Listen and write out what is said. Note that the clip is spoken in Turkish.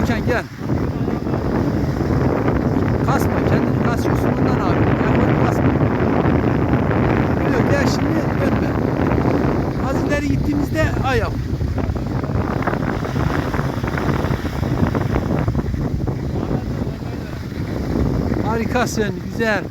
Gökhan gel. Kasma, kendini kasıyorsun ondan abi. Ayakları kasma. Yok gel şimdi dönme. Az ileri gittiğimizde ayak. Harikasın, güzel.